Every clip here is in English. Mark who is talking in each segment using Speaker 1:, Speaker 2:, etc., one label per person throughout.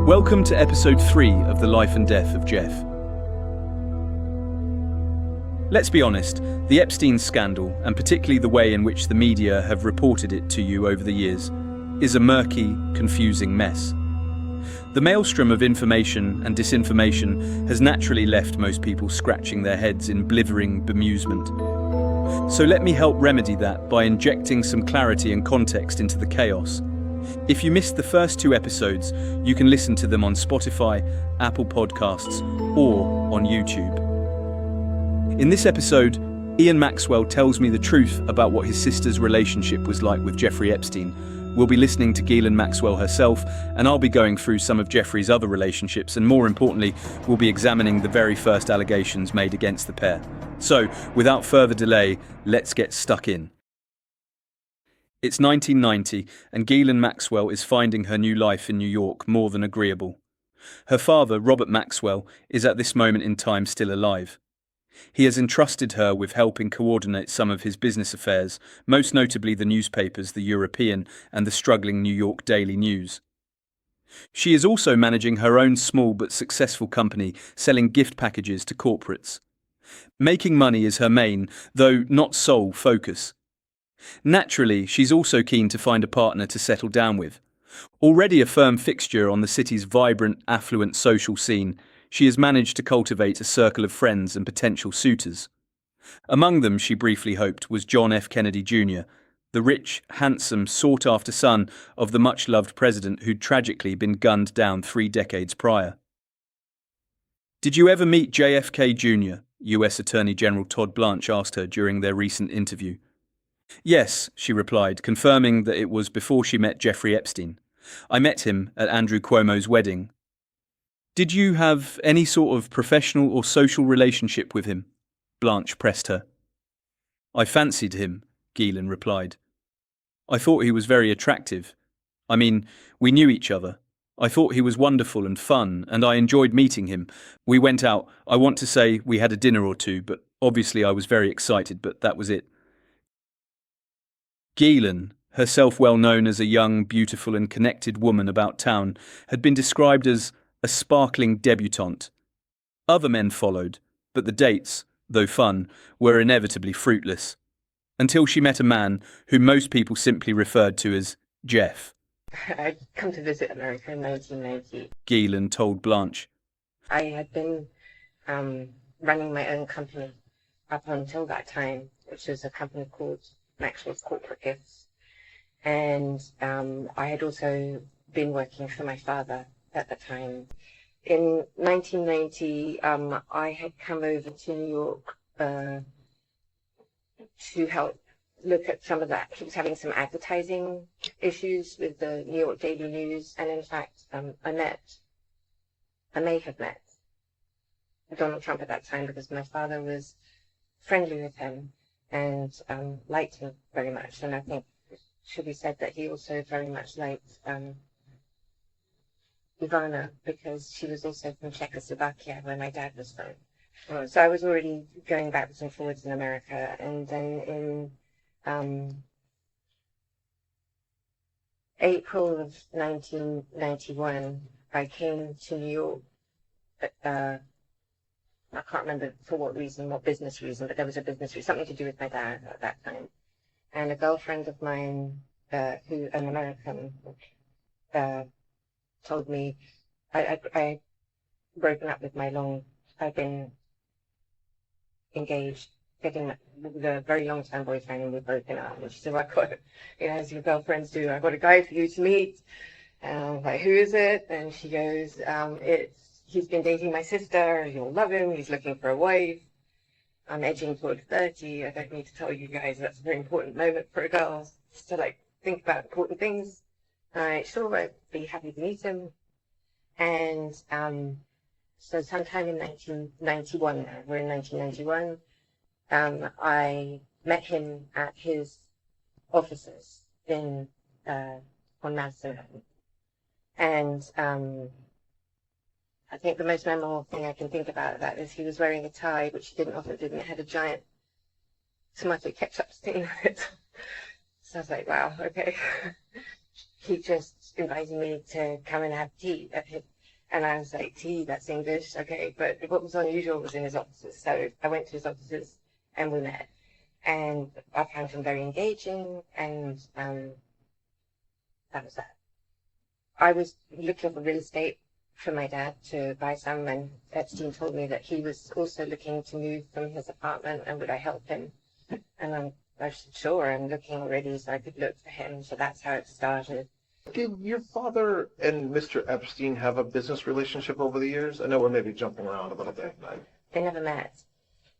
Speaker 1: Welcome to episode 3 of The Life and Death of Jeff. Let's be honest, the Epstein scandal, and particularly the way in which the media have reported it to you over the years, is a murky, confusing mess. The maelstrom of information and disinformation has naturally left most people scratching their heads in blithering bemusement. So let me help remedy that by injecting some clarity and context into the chaos. If you missed the first 2 episodes, you can listen to them on Spotify, Apple Podcasts, or on YouTube. In this episode, Ian Maxwell tells me the truth about what his sister's relationship was like with Jeffrey Epstein. We'll be listening to Ghislaine Maxwell herself, and I'll be going through some of Jeffrey's other relationships, and more importantly, we'll be examining the very first allegations made against the pair. So, without further delay, let's get stuck in. It's 1990, and Ghislaine Maxwell is finding her new life in New York more than agreeable. Her father, Robert Maxwell, is at this moment in time still alive. He has entrusted her with helping coordinate some of his business affairs, most notably the newspapers The European and the struggling New York Daily News. She is also managing her own small but successful company, selling gift packages to corporates. Making money is her main, though not sole, focus. Naturally, she's also keen to find a partner to settle down with. Already a firm fixture on the city's vibrant, affluent social scene, she has managed to cultivate a circle of friends and potential suitors. Among them, she briefly hoped, was John F. Kennedy Jr., the rich, handsome, sought-after son of the much-loved president who'd tragically been gunned down 3 decades prior. "Did you ever meet JFK Jr.?" US Attorney General Todd Blanche asked her during their recent interview. "Yes," she replied, confirming that it was before she met Jeffrey Epstein. "I met him at Andrew Cuomo's wedding." "Did you have any sort of professional or social relationship with him?" Blanche pressed her. "I fancied him," Ghislaine replied. "I thought he was very attractive. I mean, we knew each other. I thought he was wonderful and fun, and I enjoyed meeting him. We went out. I want to say we had a dinner or two, but obviously I was very excited, but that was it." Ghislaine, herself well known as a young, beautiful and connected woman about town, had been described as a sparkling debutante. Other men followed, but the dates, though fun, were inevitably fruitless. Until she met a man whom most people simply referred to as Jeff.
Speaker 2: "I'd come to visit America in 1990.
Speaker 1: Ghislaine told Blanche.
Speaker 2: I had been running my own company up until that time, which was a company called Maxwell's Corporate Gifts. And I had also been working for my father at the time. In 1990, I had come over to New York to help look at some of that. He was having some advertising issues with the New York Daily News, and in fact, I may have met Donald Trump at that time because my father was friendly with him and liked him very much. And I think it should be said that he also very much liked Ivana, because she was also from Czechoslovakia, where my dad was from. So I was already going backwards and forwards in America. And then in April of 1991, I came to New York. I can't remember for what reason, what business reason, but there was a business reason, something to do with my dad at that time. And a girlfriend of mine, who an American, told me I'd broken up with I'd been engaged, getting with a very long-time boyfriend, and we'd broken up. And she said, "Well, I got, as your girlfriends do, I got a guy for you to meet." And I was like, "Who is it?" And she goes, "He's been dating my sister. You'll love him. He's looking for a wife. I'm edging toward 30. I don't need to tell you guys that's a very important moment for a girl to think about important things." All right, sure, I'd be happy to meet him. And so sometime in 1991, we're in 1991, I met him at his offices on Madison Avenue. And I think the most memorable thing I can think about that is he was wearing a tie, which he didn't often do, and it had a giant tomato ketchup stain on it. So I was like, wow, okay. He just invited me to come and have tea at And I was like, gee, that's English, okay. But what was unusual was in his offices. So I went to his offices and we met. And I found him very engaging, and that was that. I was looking for real estate for my dad to buy some, and Epstein told me that he was also looking to move from his apartment, and would I help him? And I said, sure, I'm looking already, so I could look for him. So that's how it started.
Speaker 3: Did your father and Mr. Epstein have a business relationship over the years? I know we're maybe jumping around a little bit.
Speaker 2: They never met.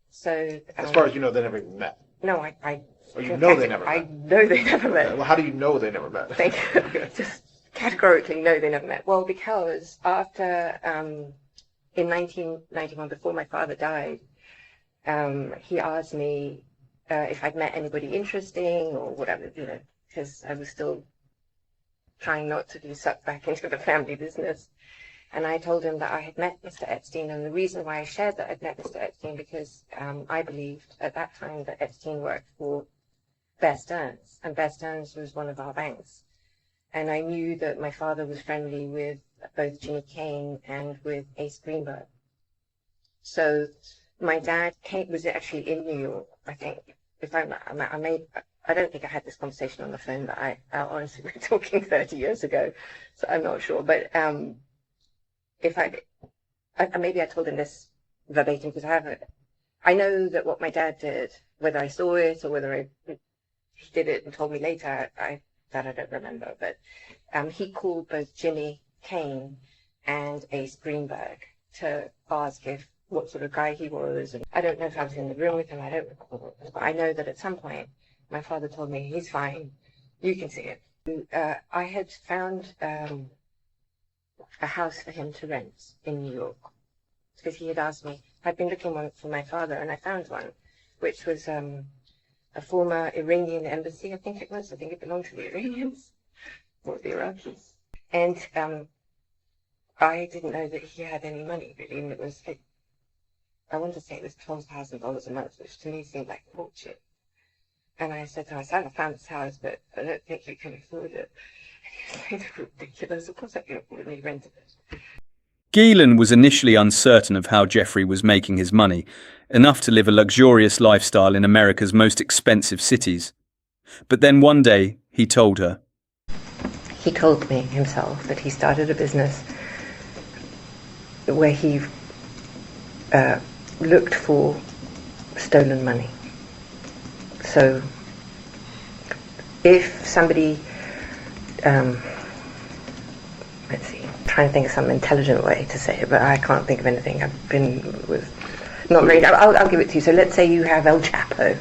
Speaker 2: So
Speaker 3: as far as you know, they never even met.
Speaker 2: No,
Speaker 3: Or you know they never met.
Speaker 2: I know they never met.
Speaker 3: Well, how do you know they never met?
Speaker 2: Thank you. Just categorically no, they never met. Well, because after in 1991, before my father died, he asked me if I'd met anybody interesting or whatever, because I was still trying not to be sucked back into the family business. And I told him that I had met Mr. Epstein, and the reason why I shared that I'd met Mr. Epstein because I believed at that time that Epstein worked for Bear Stearns, and Bear Stearns was one of our banks. And I knew that my father was friendly with both Ginny Kane and with Ace Greenberg. So my dad was actually in New York, I think. I don't think I had this conversation on the phone, but I honestly, we're talking 30 years ago, so I'm not sure. But maybe I told him this verbatim because I know that what my dad did, whether I saw it or whether he did it and told me later, I don't remember. But he called both Ginny Kane and Ace Greenberg to ask what sort of guy he was. And I don't know if I was in the room with him. I don't recall. But I know that at some point, my father told me, he's fine. You can see it. I had found a house for him to rent in New York because he had asked me. I'd been looking for my father, and I found one, which was a former Iranian embassy, I think it was. I think it belonged to the Iranians or the Iraqis. And I didn't know that he had any money, really. And it was, I want to say it was $12,000 a month, which to me seemed like a fortune. And I said to myself, I found this house, but I don't think you can afford it. And he was like, ridiculous. Of course I can afford it. And he rented it.
Speaker 1: Ghislaine was initially uncertain of how Jeffrey was making his money, enough to live a luxurious lifestyle in America's most expensive cities. But then one day, he told her.
Speaker 2: He told me himself that he started a business where he looked for stolen money. So if somebody, let's see, I'm trying to think of some intelligent way to say it, but I can't think of anything. I've been with, not very, I'll give it to you. So let's say you have El Chapo.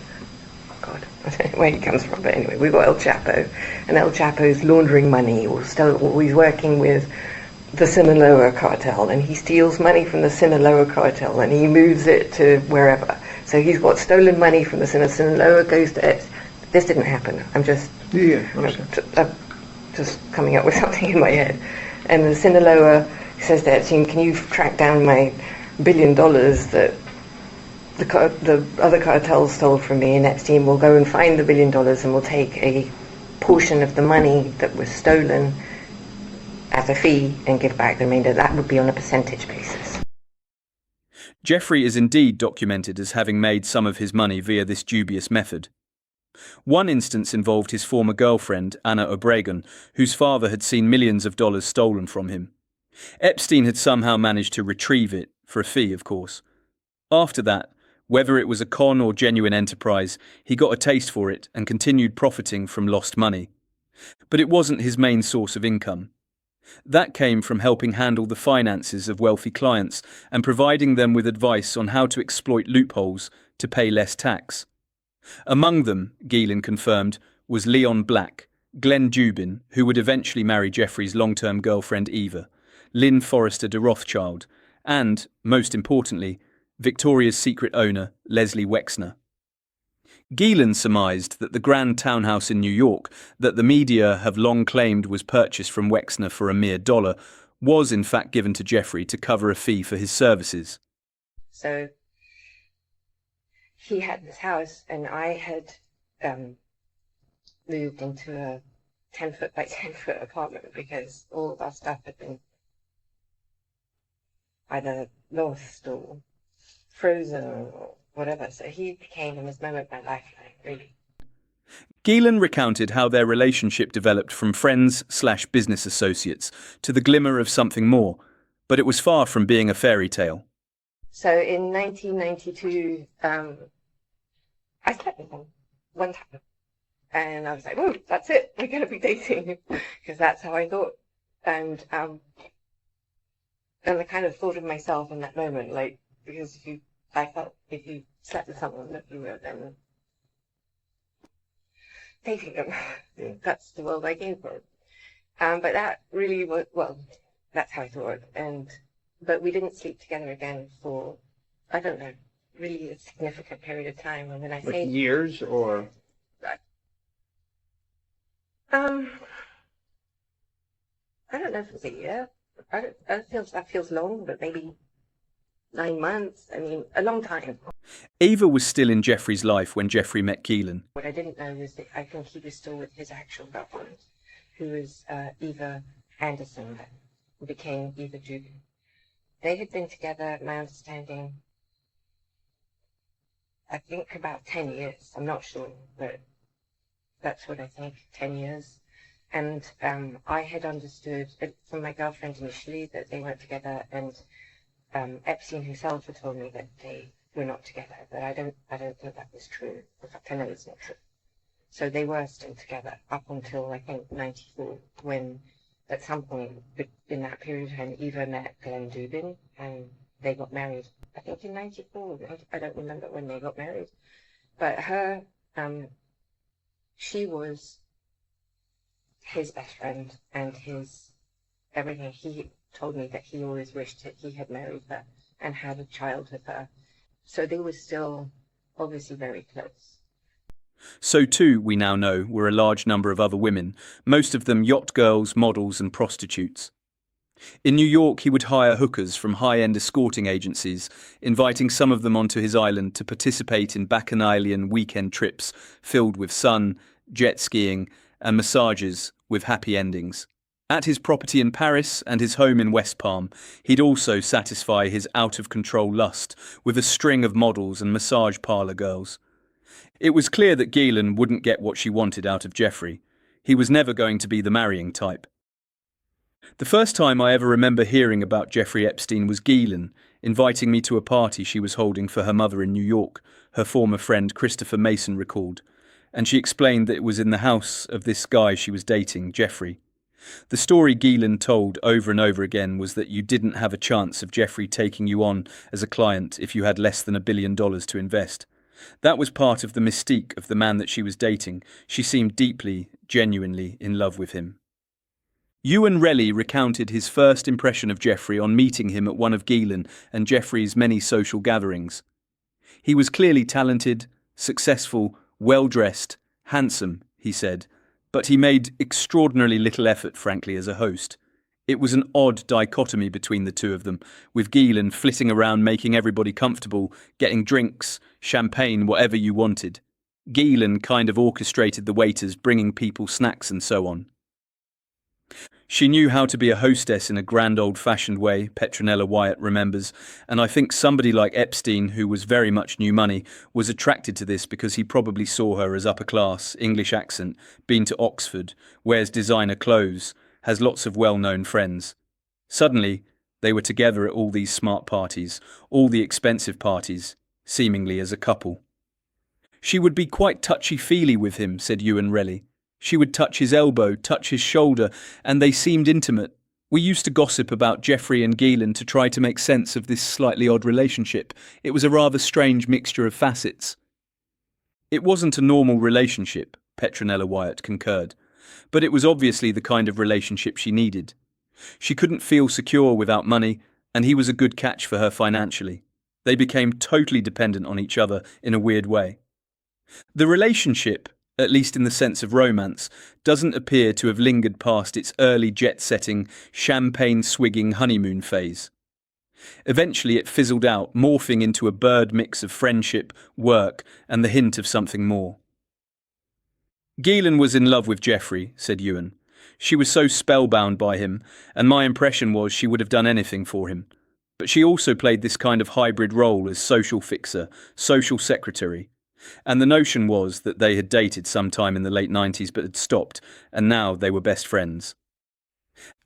Speaker 2: God, I don't know where he comes from, but anyway, we've got El Chapo, and El Chapo's laundering money, or he's working with the Sinaloa cartel, and he steals money from the Sinaloa cartel, and he moves it to wherever. So he's got stolen money from the Sinaloa, goes to this didn't happen. I'm just just coming up with something in my head. And the Sinaloa says to Epstein, can you track down my $1 billion that the other cartels stole from me? And Epstein will go and find the $1 billion and will take a portion of the money that was stolen as a fee and give back the remainder. That would be on a percentage basis.
Speaker 1: Jeffrey is indeed documented as having made some of his money via this dubious method. One instance involved his former girlfriend, Anna Obregon, whose father had seen millions of dollars stolen from him. Epstein had somehow managed to retrieve it, for a fee, of course. After that, whether it was a con or genuine enterprise, he got a taste for it and continued profiting from lost money. But it wasn't his main source of income. That came from helping handle the finances of wealthy clients and providing them with advice on how to exploit loopholes to pay less tax. Among them, Ghislaine confirmed, was Leon Black, Glenn Dubin, who would eventually marry Jeffrey's long-term girlfriend Eva, Lynn Forrester de Rothschild, and, most importantly, Victoria's Secret owner, Leslie Wexner. Ghislaine surmised that the grand townhouse in New York that the media have long claimed was purchased from Wexner for a mere $1 was in fact given to Jeffrey to cover a fee for his services.
Speaker 2: So he had this house, and I had moved into a 10-foot by 10-foot apartment because all of our stuff had been either lost or frozen or whatever. So he became, in this moment, my lifeline, really.
Speaker 1: Ghislaine recounted how their relationship developed from friends/business associates to the glimmer of something more, but it was far from being a fairy tale.
Speaker 2: So in 1992, I slept with him one time. And I was like, oh, that's it. We're going to be dating. Because that's how I thought. And I kind of thought of myself in that moment, like, because I felt if you slept with someone that you were then dating them. Yeah. That's the world I came from. But that really was, well, that's how I thought. But we didn't sleep together again for, I don't know, really a significant period of time. And when I say
Speaker 3: years or?
Speaker 2: I don't know if it was a year. That feels long, but maybe 9 months. I mean, a long time.
Speaker 1: Eva was still in Jeffrey's life when Jeffrey met Ghislaine.
Speaker 2: What I didn't know was that I think he was still with his actual girlfriend, who was Eva Anderson, who became Eva Dubin. They had been together, my understanding, I think about 10 years. I'm not sure, but that's what I think, 10 years. And I had understood from my girlfriend initially that they weren't together, and Epstein himself had told me that they were not together, but I don't think that was true. In fact, I know it's not true. So they were still together up until, I think, 94, when at some point in that period of time, Eva met Glenn Dubin, and they got married. I think in 94. I don't remember when they got married. But her, she was his best friend and his everything. He told me that he always wished that he had married her and had a child with her. So they were still obviously very close.
Speaker 1: So too, we now know, were a large number of other women, most of them yacht girls, models and prostitutes. In New York, he would hire hookers from high-end escorting agencies, inviting some of them onto his island to participate in bacchanalian weekend trips filled with sun, jet skiing and massages with happy endings. At his property in Paris and his home in West Palm, he'd also satisfy his out-of-control lust with a string of models and massage parlour girls. It was clear that Ghislaine wouldn't get what she wanted out of Jeffrey. He was never going to be the marrying type. The first time I ever remember hearing about Jeffrey Epstein was Ghislaine inviting me to a party she was holding for her mother in New York, her former friend Christopher Mason recalled, and she explained that it was in the house of this guy she was dating, Jeffrey. The story Ghislaine told over and over again was that you didn't have a chance of Jeffrey taking you on as a client if you had less than $1 billion to invest. That was part of the mystique of the man that she was dating. She seemed deeply, genuinely in love with him. Ewan Relly recounted his first impression of Jeffrey on meeting him at one of Ghislaine and Jeffrey's many social gatherings. He was clearly talented, successful, well-dressed, handsome, he said, but he made extraordinarily little effort, frankly, as a host. It was an odd dichotomy between the two of them, with Ghislaine flitting around making everybody comfortable, getting drinks, champagne, whatever you wanted. Ghislaine kind of orchestrated the waiters bringing people snacks and so on. She knew how to be a hostess in a grand old-fashioned way, Petronella Wyatt remembers, and I think somebody like Epstein, who was very much new money, was attracted to this because he probably saw her as upper class, English accent, been to Oxford, wears designer clothes, has lots of well-known friends. Suddenly, they were together at all these smart parties, all the expensive parties, seemingly as a couple. She would be quite touchy-feely with him, said Ewan Relly. She would touch his elbow, touch his shoulder, and they seemed intimate. We used to gossip about Jeffrey and Ghislaine to try to make sense of this slightly odd relationship. It was a rather strange mixture of facets. It wasn't a normal relationship, Petronella Wyatt concurred, but it was obviously the kind of relationship she needed. She couldn't feel secure without money, and he was a good catch for her financially. They became totally dependent on each other in a weird way. The relationship, at least in the sense of romance, doesn't appear to have lingered past its early jet-setting, champagne-swigging honeymoon phase. Eventually it fizzled out, morphing into a bird mix of friendship, work, and the hint of something more. Ghislaine was in love with Jeffrey, said Ewan. She was so spellbound by him, and my impression was she would have done anything for him. But she also played this kind of hybrid role as social fixer, social secretary. And the notion was that they had dated sometime in the late 90s but had stopped, and now they were best friends.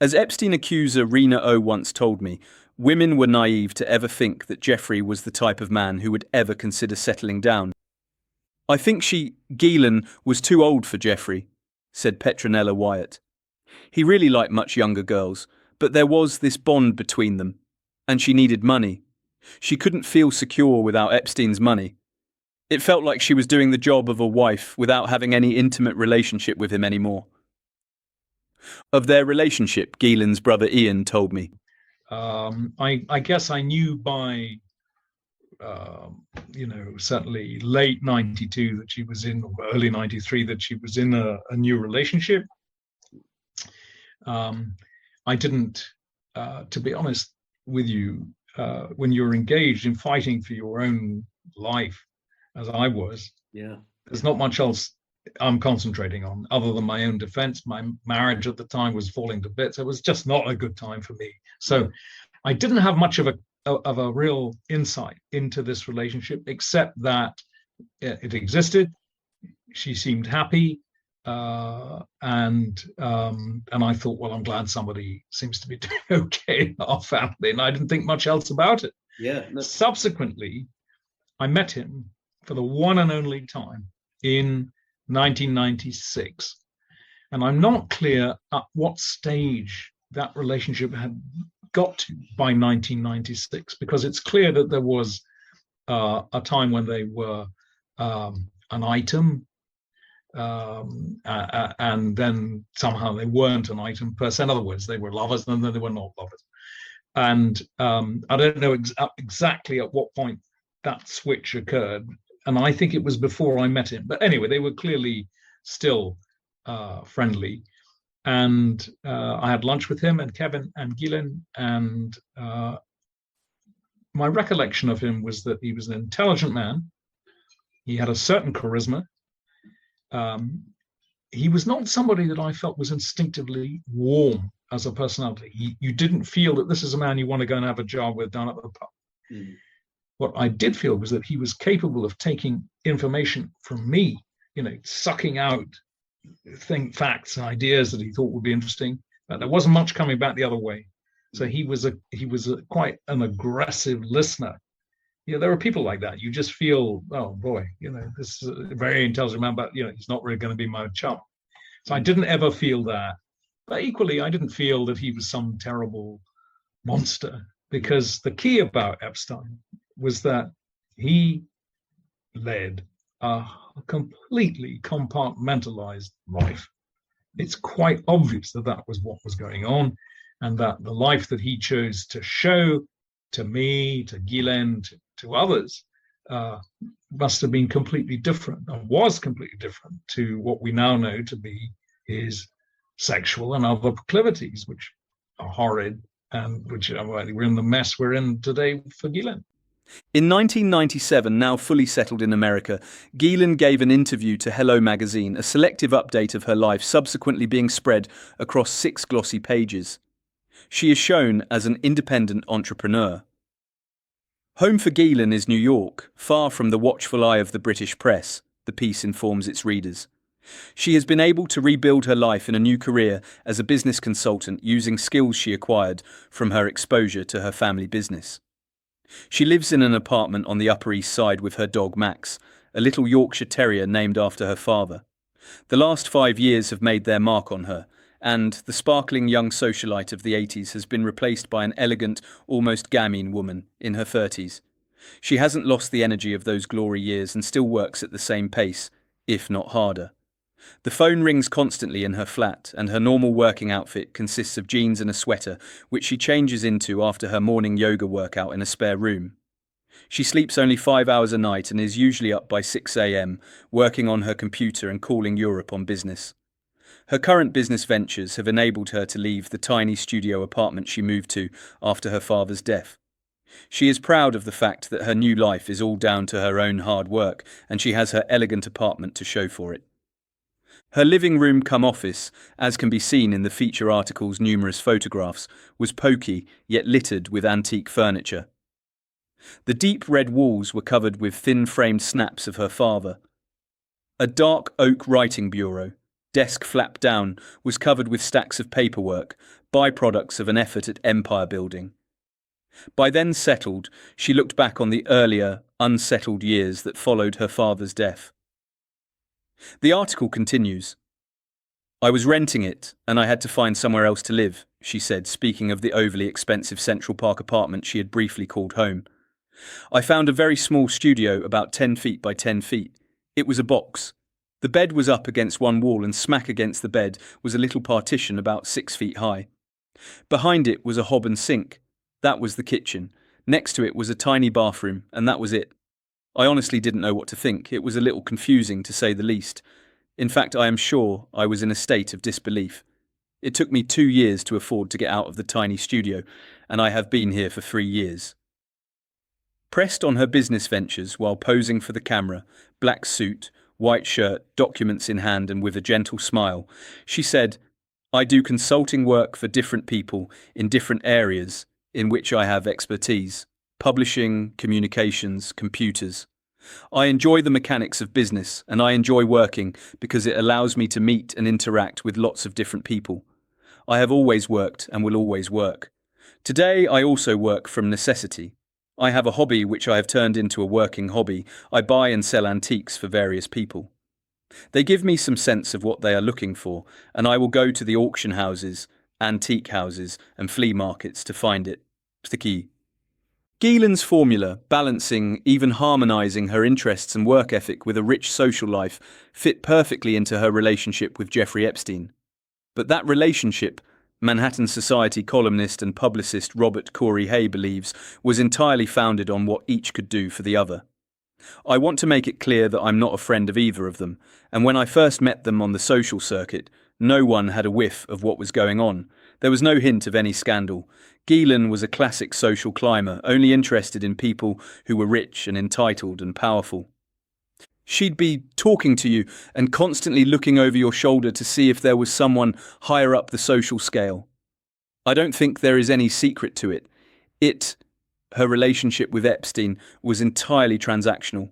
Speaker 1: As Epstein accuser Rena O once told me, women were naive to ever think that Jeffrey was the type of man who would ever consider settling down. I think Ghislaine, was too old for Jeffrey, said Petronella Wyatt. He really liked much younger girls, but there was this bond between them, and she needed money. She couldn't feel secure without Epstein's money. It felt like she was doing the job of a wife without having any intimate relationship with him anymore. Of their relationship, Ghislaine's brother Ian told me.
Speaker 4: I guess I knew by, certainly late 92 that she was in, or early 93 that she was in a new relationship. I didn't, to be honest with you, when you're engaged in fighting for your own life, as I was, there's not much else I'm concentrating on other than my own defense. My marriage at the time was falling to bits. It was just not a good time for me. So I didn't have much of a real insight into this relationship, except that it existed. She seemed happy. And I thought, well, I'm glad somebody seems to be doing okay in our family. And I didn't think much else about it. Subsequently, I met him for the one and only time in 1996. And I'm not clear at what stage that relationship had got to by 1996, because it's clear that there was a time when they were an item, and then somehow they weren't an item per se. In other words, they were lovers, and then they were not lovers. And I don't know exactly at what point that switch occurred. And I think it was before I met him. But anyway, they were clearly still friendly. And I had lunch with him and Kevin and Ghislaine. And my recollection of him was that he was an intelligent man. He had a certain charisma. He was not somebody that I felt was instinctively warm as a personality. You didn't feel that this is a man you want to go and have a job with down at the pub. What I did feel was that he was capable of taking information from me, sucking out facts and ideas that he thought would be interesting. But there wasn't much coming back the other way. So he was quite an aggressive listener. There are people like that. You just feel, oh boy, this is a very intelligent man, but he's not really going to be my chum. So I didn't ever feel that. But equally, I didn't feel that he was some terrible monster, because the key about Epstein was that he led a completely compartmentalized life. It's quite obvious that that was what was going on, and that the life that he chose to show to me, to Ghislaine, to others, must have been completely different, and was completely different to what we now know to be his sexual and other proclivities, which are horrid, and which we're in the mess we're in today for Ghislaine.
Speaker 1: In 1997, now fully settled in America, Ghislaine gave an interview to Hello magazine, a selective update of her life subsequently being spread across 6 glossy pages. She is shown as an independent entrepreneur. Home for Ghislaine is New York, far from the watchful eye of the British press, the piece informs its readers. She has been able to rebuild her life in a new career as a business consultant using skills she acquired from her exposure to her family business. She lives in an apartment on the Upper East Side with her dog Max, a little Yorkshire Terrier named after her father. The last 5 years have made their mark on her, and the sparkling young socialite of the 80s has been replaced by an elegant, almost gamine woman in her 30s. She hasn't lost the energy of those glory years and still works at the same pace, if not harder. The phone rings constantly in her flat, and her normal working outfit consists of jeans and a sweater, which she changes into after her morning yoga workout in a spare room. She sleeps only 5 hours a night and is usually up by 6 a.m, working on her computer and calling Europe on business. Her current business ventures have enabled her to leave the tiny studio apartment she moved to after her father's death. She is proud of the fact that her new life is all down to her own hard work, and she has her elegant apartment to show for it. Her living room cum office, as can be seen in the feature article's numerous photographs, was poky yet littered with antique furniture. The deep red walls were covered with thin-framed snaps of her father. A dark oak writing bureau, desk flapped down, was covered with stacks of paperwork, byproducts of an effort at empire building. By then settled, she looked back on the earlier, unsettled years that followed her father's death. The article continues. "I was renting it, and I had to find somewhere else to live," she said, speaking of the overly expensive Central Park apartment she had briefly called home. "I found a very small studio about 10 feet by 10 feet. It was a box. The bed was up against one wall, and smack against the bed was a little partition about 6 feet high. Behind it was a hob and sink. That was the kitchen. Next to it was a tiny bathroom, and that was it. I honestly didn't know what to think. It was a little confusing, to say the least. In fact, I am sure I was in a state of disbelief. It took me 2 years to afford to get out of the tiny studio, and I have been here for 3 years." Pressed on her business ventures while posing for the camera, black suit, white shirt, documents in hand, and with a gentle smile, she said, "I do consulting work for different people in different areas in which I have expertise: publishing, communications, computers. I enjoy the mechanics of business, and I enjoy working because it allows me to meet and interact with lots of different people. I have always worked and will always work. Today I also work from necessity. I have a hobby which I have turned into a working hobby. I buy and sell antiques for various people. They give me some sense of what they are looking for, and I will go to the auction houses, antique houses, and flea markets to find it. It's the key." Ghislaine's formula, balancing, even harmonizing her interests and work ethic with a rich social life, fit perfectly into her relationship with Jeffrey Epstein. But that relationship, Manhattan Society columnist and publicist Robert Corey Hay believes, was entirely founded on what each could do for the other. "I want to make it clear that I'm not a friend of either of them, and when I first met them on the social circuit, no one had a whiff of what was going on. There was no hint of any scandal. Ghislaine was a classic social climber, only interested in people who were rich and entitled and powerful. She'd be talking to you and constantly looking over your shoulder to see if there was someone higher up the social scale. I don't think there is any secret to it. Her relationship with Epstein, was entirely transactional.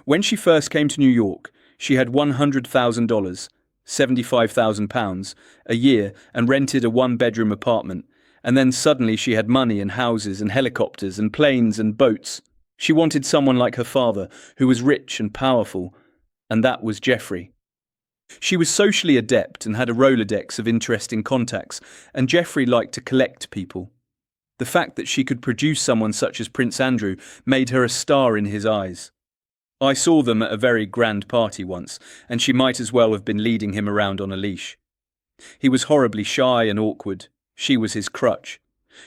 Speaker 1: When she first came to New York, she had $100,000, £75,000, a year and rented a one-bedroom apartment, and then suddenly she had money and houses and helicopters and planes and boats. She wanted someone like her father, who was rich and powerful, and that was Jeffrey. She was socially adept and had a Rolodex of interesting contacts, and Jeffrey liked to collect people. The fact that she could produce someone such as Prince Andrew made her a star in his eyes. I saw them at a very grand party once, and she might as well have been leading him around on a leash. He was horribly shy and awkward. She was his crutch.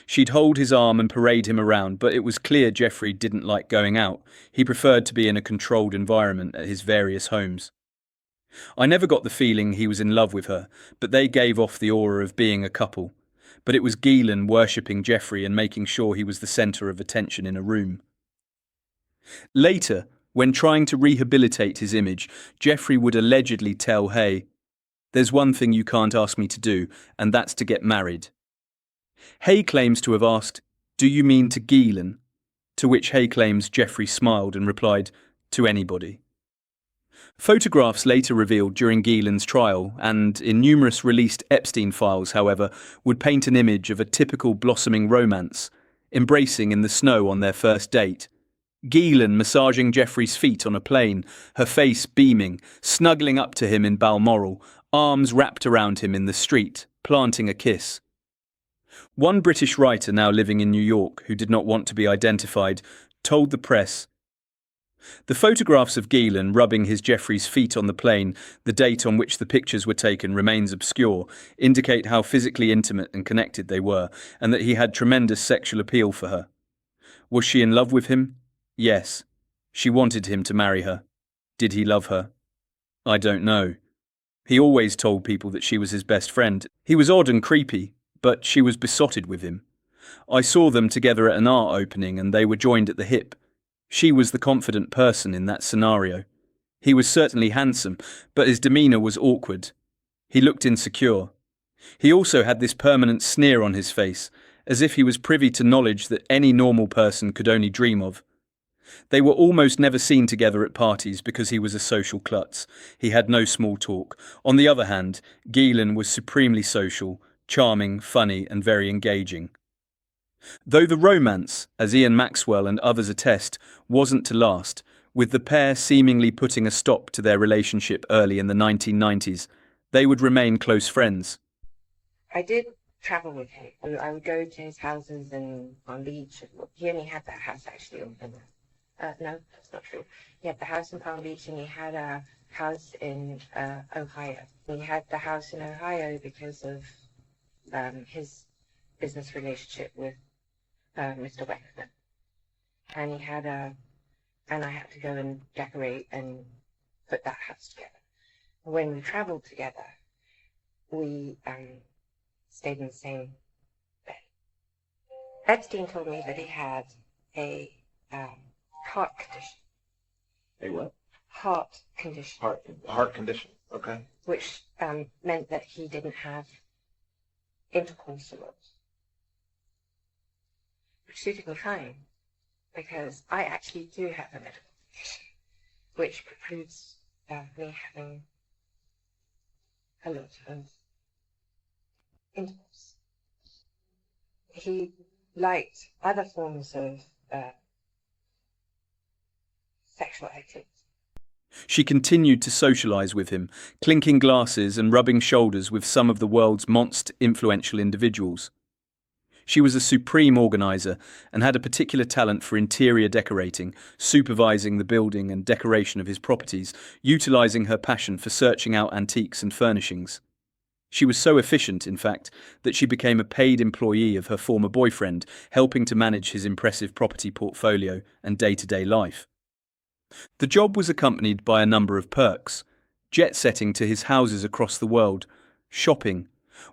Speaker 1: She'd hold his arm and parade him around, but it was clear Jeffrey didn't like going out. He preferred to be in a controlled environment at his various homes. I never got the feeling he was in love with her, but they gave off the aura of being a couple. But it was Ghislaine worshipping Jeffrey and making sure he was the centre of attention in a room. Later, when trying to rehabilitate his image, Jeffrey would allegedly tell Hay, "There's one thing you can't ask me to do, and that's to get married." Hay claims to have asked, "Do you mean to Ghislaine?" To which Hay claims Jeffrey smiled and replied, "To anybody." Photographs later revealed during Ghislaine's trial and in numerous released Epstein files, however, would paint an image of a typical blossoming romance, embracing in the snow on their first date. Ghislaine massaging Jeffrey's feet on a plane, her face beaming, snuggling up to him in Balmoral, arms wrapped around him in the street, planting a kiss. One British writer now living in New York, who did not want to be identified, told the press, "The photographs of Ghislaine rubbing his Jeffrey's feet on the plane, the date on which the pictures were taken remains obscure, indicate how physically intimate and connected they were, and that he had tremendous sexual appeal for her. Was she in love with him? Yes. She wanted him to marry her. Did he love her? I don't know. He always told people that she was his best friend. He was odd and creepy, but she was besotted with him. I saw them together at an art opening and they were joined at the hip. She was the confident person in that scenario. He was certainly handsome, but his demeanour was awkward. He looked insecure. He also had this permanent sneer on his face, as if he was privy to knowledge that any normal person could only dream of. They were almost never seen together at parties because he was a social klutz. He had no small talk. On the other hand, Ghislaine was supremely social, charming, funny, and very engaging. Though the romance, as Ian Maxwell and others attest, wasn't to last, with the pair seemingly putting a stop to their relationship early in the 1990s, they would remain close friends.
Speaker 2: I did travel with him. I would go to his houses on Beach. He only had that house actually on no, that's not true. He had the house in Palm Beach and he had a house in Ohio. He had the house in Ohio because of his business relationship with Mr. Wexner. And and I had to go and decorate and put that house together. When we traveled together, we stayed in the same bed. Epstein told me that he had a heart condition.
Speaker 3: A what?
Speaker 2: Heart condition.
Speaker 3: Heart condition. Okay.
Speaker 2: Which meant that he didn't have intercourse a lot. Which suited me fine, because I actually do have a medical condition, which precludes me having a lot of intercourse. He liked other forms of sexual activity.
Speaker 1: She continued to socialise with him, clinking glasses and rubbing shoulders with some of the world's most influential individuals. She was a supreme organiser and had a particular talent for interior decorating, supervising the building and decoration of his properties, utilising her passion for searching out antiques and furnishings. She was so efficient, in fact, that she became a paid employee of her former boyfriend, helping to manage his impressive property portfolio and day-to-day life. The job was accompanied by a number of perks: jet-setting to his houses across the world, shopping,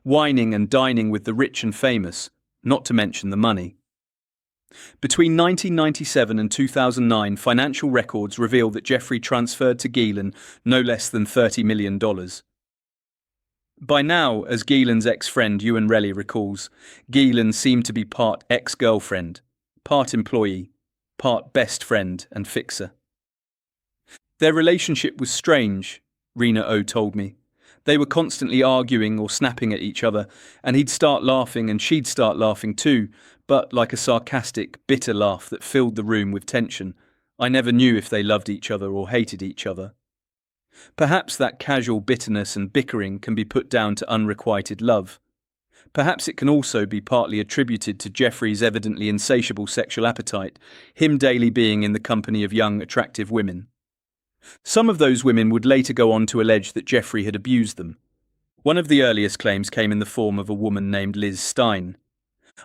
Speaker 1: wining and dining with the rich and famous, not to mention the money. Between 1997 and 2009, financial records reveal that Jeffrey transferred to Ghislaine no less than $30 million. By now, as Ghislaine's ex-friend Ewan Relly recalls, Ghislaine seemed to be part ex-girlfriend, part employee, part best friend and fixer. Their relationship was strange, Rena O told me. They were constantly arguing or snapping at each other, and he'd start laughing and she'd start laughing too, but like a sarcastic, bitter laugh that filled the room with tension. I never knew if they loved each other or hated each other. Perhaps that casual bitterness and bickering can be put down to unrequited love. Perhaps it can also be partly attributed to Jeffrey's evidently insatiable sexual appetite, him daily being in the company of young, attractive women. Some of those women would later go on to allege that Jeffrey had abused them. One of the earliest claims came in the form of a woman named Liz Stein.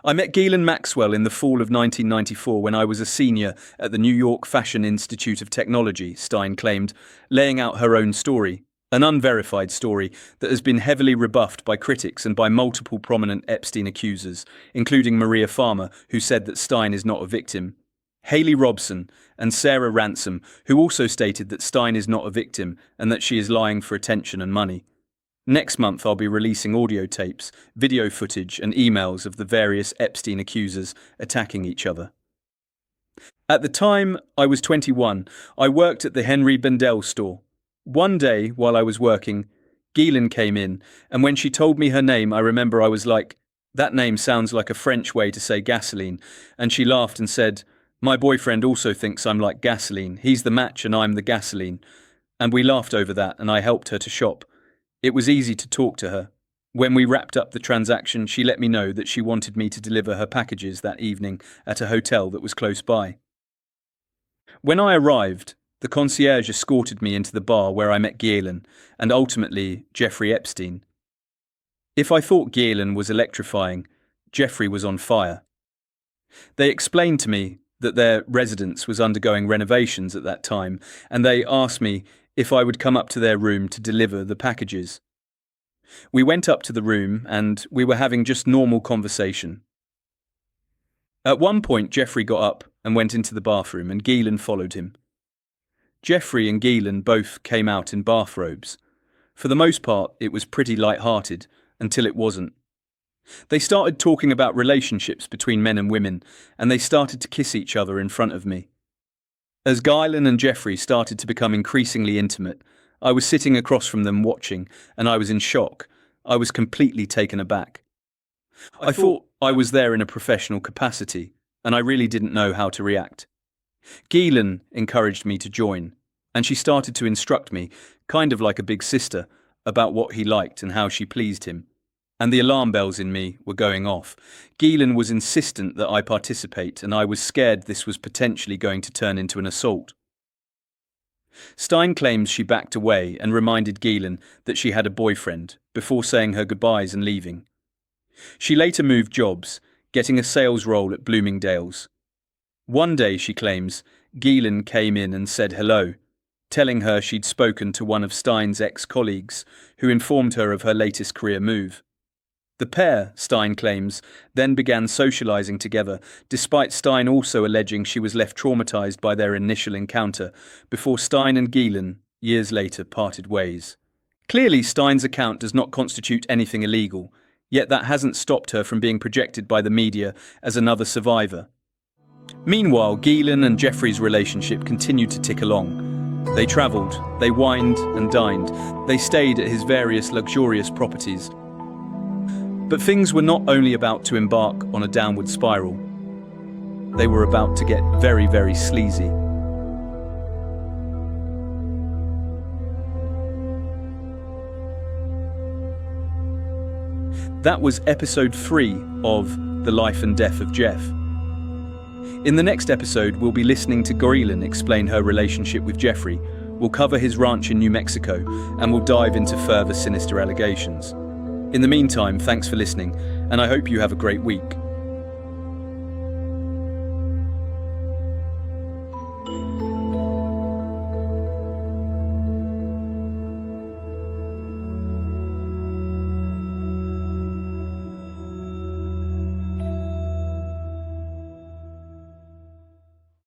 Speaker 1: I met Ghislaine Maxwell in the fall of 1994 when I was a senior at the New York Fashion Institute of Technology, Stein claimed, laying out her own story, an unverified story that has been heavily rebuffed by critics and by multiple prominent Epstein accusers, including Maria Farmer, who said that Stein is not a victim, Haley Robson, and Sarah Ransom, who also stated that Stein is not a victim and that she is lying for attention and money. Next month I'll be releasing audio tapes, video footage and emails of the various Epstein accusers attacking each other. At the time I was 21, I worked at the Henry Bendel store. One day, while I was working, Ghislaine came in, and when she told me her name, I remember I was like, "That name sounds like a French way to say gasoline," and she laughed and said, "My boyfriend also thinks I'm like gasoline. He's the match and I'm the gasoline." And we laughed over that, and I helped her to shop. It was easy to talk to her. When we wrapped up the transaction, she let me know that she wanted me to deliver her packages that evening at a hotel that was close by. When I arrived, the concierge escorted me into the bar where I met Ghislaine, and ultimately Jeffrey Epstein. If I thought Ghislaine was electrifying, Jeffrey was on fire. They explained to me that their residence was undergoing renovations at that time, and they asked me if I would come up to their room to deliver the packages. We went up to the room, and we were having just normal conversation. At one point, Jeffrey got up and went into the bathroom, and Ghislaine followed him. Jeffrey and Ghislaine both came out in bathrobes. For the most part, it was pretty light-hearted, until it wasn't. They started talking about relationships between men and women, and they started to kiss each other in front of me. As Ghislaine and Jeffrey started to become increasingly intimate, I was sitting across from them watching, and I was in shock. I was completely taken aback. I thought I was there in a professional capacity, and I really didn't know how to react. Ghislaine encouraged me to join, and she started to instruct me, kind of like a big sister, about what he liked and how she pleased him. And the alarm bells in me were going off. Ghislaine was insistent that I participate, and I was scared this was potentially going to turn into an assault. Stein claims she backed away and reminded Ghislaine that she had a boyfriend before saying her goodbyes and leaving. She later moved jobs, getting a sales role at Bloomingdale's. One day, she claims, Ghislaine came in and said hello, telling her she'd spoken to one of Stein's ex-colleagues who informed her of her latest career move. The pair, Stein claims, then began socializing together, despite Stein also alleging she was left traumatized by their initial encounter, before Stein and Ghislaine, years later, parted ways. Clearly, Stein's account does not constitute anything illegal, yet that hasn't stopped her from being projected by the media as another survivor. Meanwhile, Ghislaine and Jeffrey's relationship continued to tick along. They travelled, they wined and dined, they stayed at his various luxurious properties. But things were not only about to embark on a downward spiral. They were about to get very, very sleazy. That was episode 3 of The Life and Death of Jeff. In the next episode, we'll be listening to Ghislaine explain her relationship with Jeffrey. We'll cover his ranch in New Mexico, and we'll dive into further sinister allegations. In the meantime, thanks for listening, and I hope you have a great week.